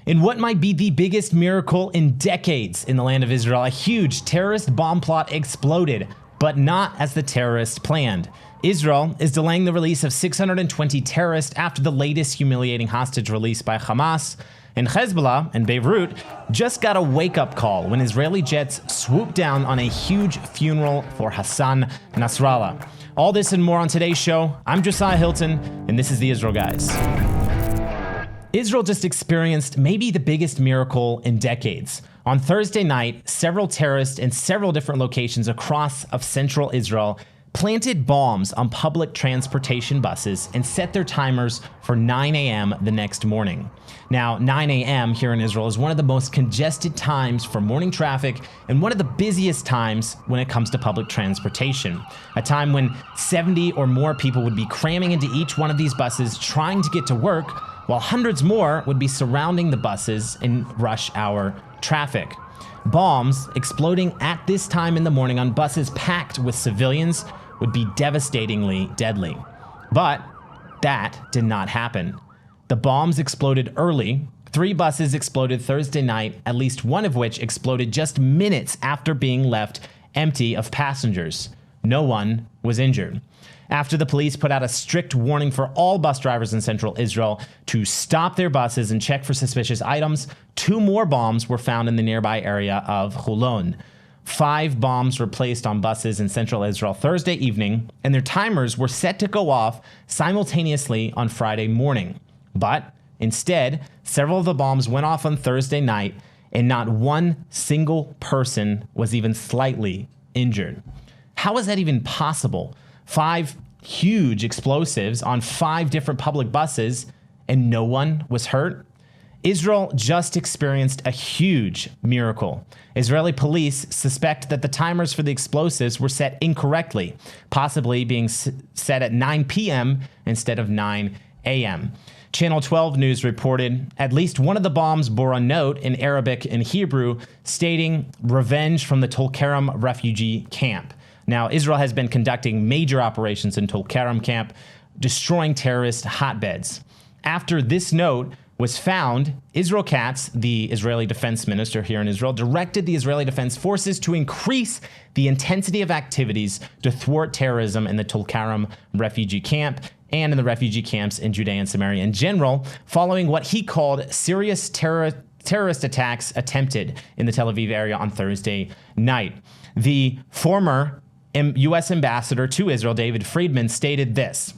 In what might be the biggest miracle in decades in the land of Israel, a huge terrorist bomb plot exploded, but not as the terrorists planned. Israel is delaying the release of 620 terrorists after the latest humiliating hostage release by Hamas. And Hezbollah and Beirut just got a wake-up call when Israeli jets swooped down on a huge funeral for Hassan Nasrallah. All this and more on today's show. I'm Josiah Hilton, and this is the Israel Guys. Israel just experienced maybe the biggest miracle in decades. On Thursday night, several terrorists in several different locations across central Israel planted bombs on public transportation buses and set their timers for 9 a.m. the next morning. Now, 9 a.m. here in Israel is one of the most congested times for morning traffic and one of the busiest times when it comes to public transportation. A time when 70 or more people would be cramming into each one of these buses trying to get to work, while hundreds more would be surrounding the buses in rush hour traffic. Bombs exploding at this time in the morning on buses packed with civilians would be devastatingly deadly. But that did not happen. The bombs exploded early. 3 buses exploded Thursday night, at least one of which exploded just minutes after being left empty of passengers. No one was injured. After the police put out a strict warning for all bus drivers in central Israel to stop their buses and check for suspicious items, 2 more bombs were found in the nearby area of Holon. 5 bombs were placed on buses in central Israel Thursday evening, and their timers were set to go off simultaneously on Friday morning. But instead, several of the bombs went off on Thursday night, and not one single person was even slightly injured. How is that even possible? 5 huge explosives on 5 different public buses, and no one was hurt? Israel just experienced a huge miracle. Israeli police suspect that the timers for the explosives were set incorrectly, possibly being set at 9 p.m. instead of 9 a.m. Channel 12 News reported at least one of the bombs bore a note in Arabic and Hebrew stating "Revenge from the Tulkarem refugee camp." Now, Israel has been conducting major operations in Tulkarem camp, destroying terrorist hotbeds. After this note was found, Israel Katz, the Israeli defense minister here in Israel, directed the Israeli Defense Forces to increase the intensity of activities to thwart terrorism in the Tulkarem refugee camp and in the refugee camps in Judea and Samaria in general, following what he called serious terrorist attacks attempted in the Tel Aviv area on Thursday night. The former U.S. ambassador to Israel, David Friedman, stated this: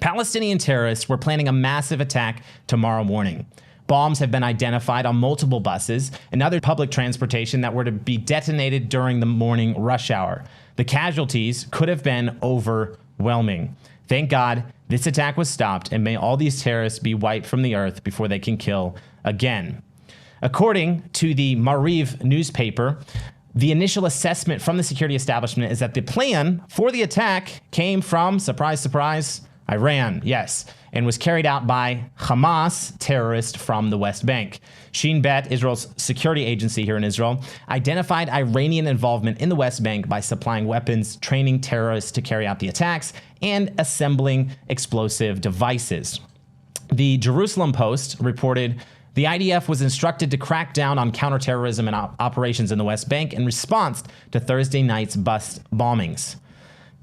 Palestinian terrorists were planning a massive attack tomorrow morning. Bombs have been identified on multiple buses and other public transportation that were to be detonated during the morning rush hour. The casualties could have been overwhelming. Thank God this attack was stopped, and may all these terrorists be wiped from the earth before they can kill again. According to the Mariv newspaper, the initial assessment from the security establishment is that the plan for the attack came from, surprise, surprise, Iran, yes, and was carried out by Hamas terrorists from the West Bank. Shin Bet, Israel's security agency here in Israel, identified Iranian involvement in the West Bank by supplying weapons, training terrorists to carry out the attacks, and assembling explosive devices. The Jerusalem Post reported the IDF was instructed to crack down on counterterrorism and operations in the West Bank in response to Thursday night's bus bombings.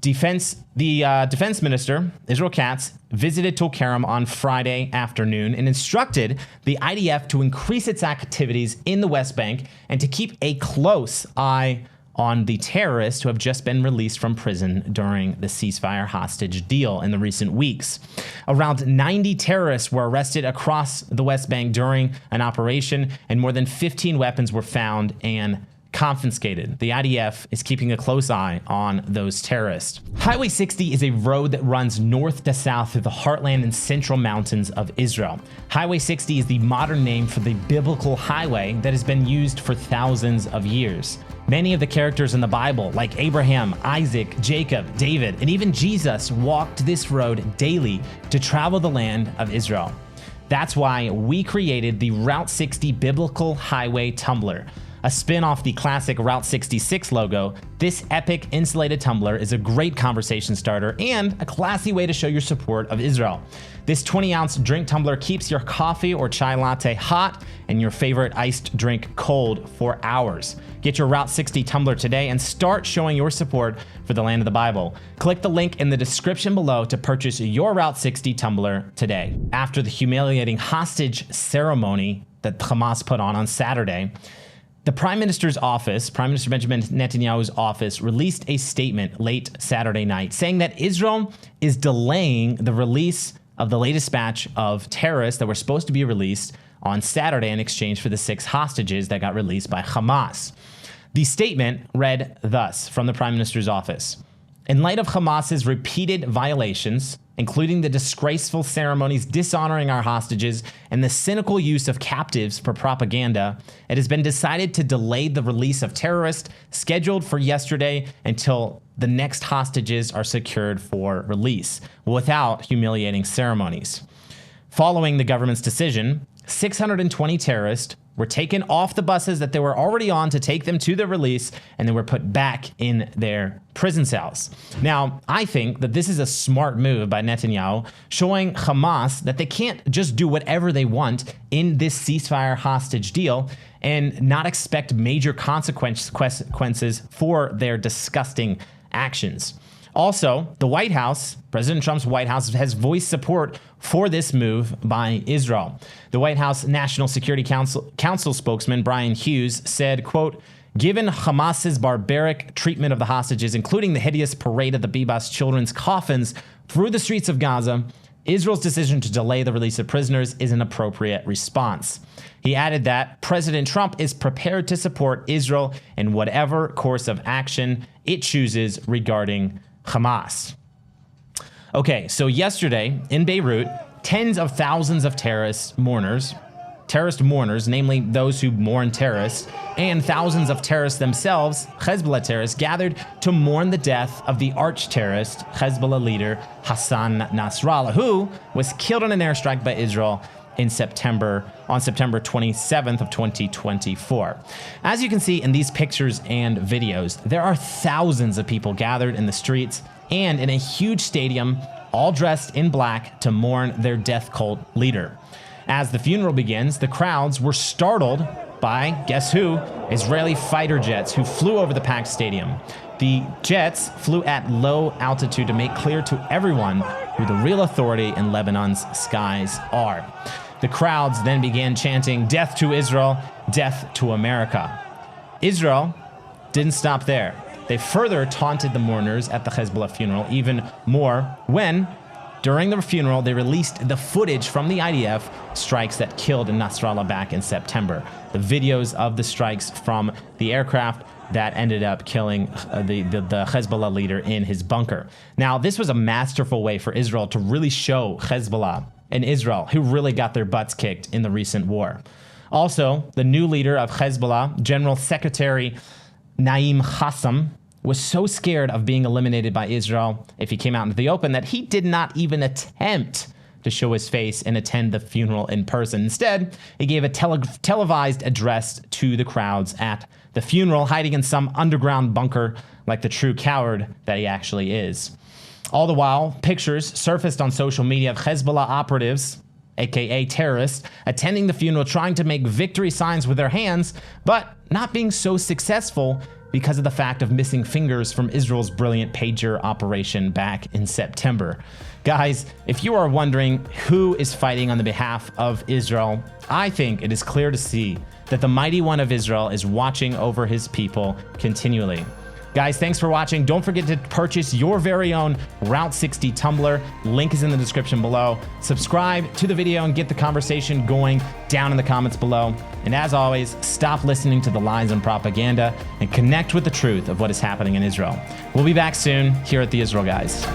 The defense minister, Israel Katz, visited Tulkarem on Friday afternoon and instructed the IDF to increase its activities in the West Bank and to keep a close eye on the terrorists who have just been released from prison during the ceasefire hostage deal in the recent weeks. Around 90 terrorists were arrested across the West Bank during an operation, and more than 15 weapons were found and confiscated. The IDF is keeping a close eye on those terrorists. Highway 60 is a road that runs north to south through the heartland and central mountains of Israel. Highway 60 is the modern name for the biblical highway that has been used for thousands of years. Many of the characters in the Bible, like Abraham, Isaac, Jacob, David, and even Jesus, walked this road daily to travel the land of Israel. That's why we created the Route 60 Biblical Highway Tumbler, A spin off the classic Route 66 logo, this epic insulated tumbler is a great conversation starter and a classy way to show your support of Israel. This 20-ounce drink tumbler keeps your coffee or chai latte hot and your favorite iced drink cold for hours. Get your Route 60 tumbler today and start showing your support for the land of the Bible. Click the link in the description below to purchase your Route 60 tumbler today. After the humiliating hostage ceremony that Hamas put on Saturday, the Prime Minister's office, Prime Minister Benjamin Netanyahu's office, released a statement late Saturday night saying that Israel is delaying the release of the latest batch of terrorists that were supposed to be released on Saturday in exchange for the 6 hostages that got released by Hamas. The statement read thus from the Prime Minister's office: in light of Hamas's repeated violations, including the disgraceful ceremonies dishonoring our hostages and the cynical use of captives for propaganda, it has been decided to delay the release of terrorists scheduled for yesterday until the next hostages are secured for release, without humiliating ceremonies. Following the government's decision, 620 terrorists were taken off the buses that they were already on to take them to the release, and they were put back in their prison cells. Now, I think that this is a smart move by Netanyahu, showing Hamas that they can't just do whatever they want in this ceasefire hostage deal and not expect major consequences for their disgusting actions. Also, the White House, President Trump's White House, has voiced support for this move by Israel. The White House National Security Council spokesman Brian Hughes said, quote, given Hamas's barbaric treatment of the hostages, including the hideous parade of the Bibas children's coffins through the streets of Gaza, Israel's decision to delay the release of prisoners is an appropriate response. He added that President Trump is prepared to support Israel in whatever course of action it chooses regarding Hamas. Okay, so yesterday in Beirut, tens of thousands of terrorist mourners, namely those who mourn terrorists, and thousands of terrorists themselves, Hezbollah terrorists, gathered to mourn the death of the arch-terrorist Hezbollah leader Hassan Nasrallah, who was killed in an airstrike by Israel on September 27th of 2024. As you can see in these pictures and videos, there are thousands of people gathered in the streets and in a huge stadium, all dressed in black to mourn their death cult leader. As the funeral begins, the crowds were startled by, guess who? Israeli fighter jets who flew over the packed stadium. The jets flew at low altitude to make clear to everyone who the real authority in Lebanon's skies are. The crowds then began chanting, "Death to Israel, death to America." Israel didn't stop there. They further taunted the mourners at the Hezbollah funeral even more when, during the funeral, they released the footage from the IDF strikes that killed Nasrallah back in September. The videos of the strikes from the aircraft that ended up killing the Hezbollah leader in his bunker. Now, this was a masterful way for Israel to really show Hezbollah and Israel, who really got their butts kicked in the recent war. Also, the new leader of Hezbollah, General Secretary Naim Qassem, was so scared of being eliminated by Israel if he came out into the open that he did not even attempt to show his face and attend the funeral in person. Instead, he gave a televised address to the crowds at the funeral, hiding in some underground bunker like the true coward that he actually is. All the while, pictures surfaced on social media of Hezbollah operatives, aka terrorists, attending the funeral, trying to make victory signs with their hands, but not being so successful because of the fact of missing fingers from Israel's brilliant pager operation back in September. Guys, if you are wondering who is fighting on the behalf of Israel, I think it is clear to see that the mighty one of Israel is watching over his people continually. Guys, thanks for watching. Don't forget to purchase your very own Route 60 tumbler. Link is in the description below. Subscribe to the video and get the conversation going down in the comments below. And as always, stop listening to the lies and propaganda and connect with the truth of what is happening in Israel. We'll be back soon here at the Israel Guys.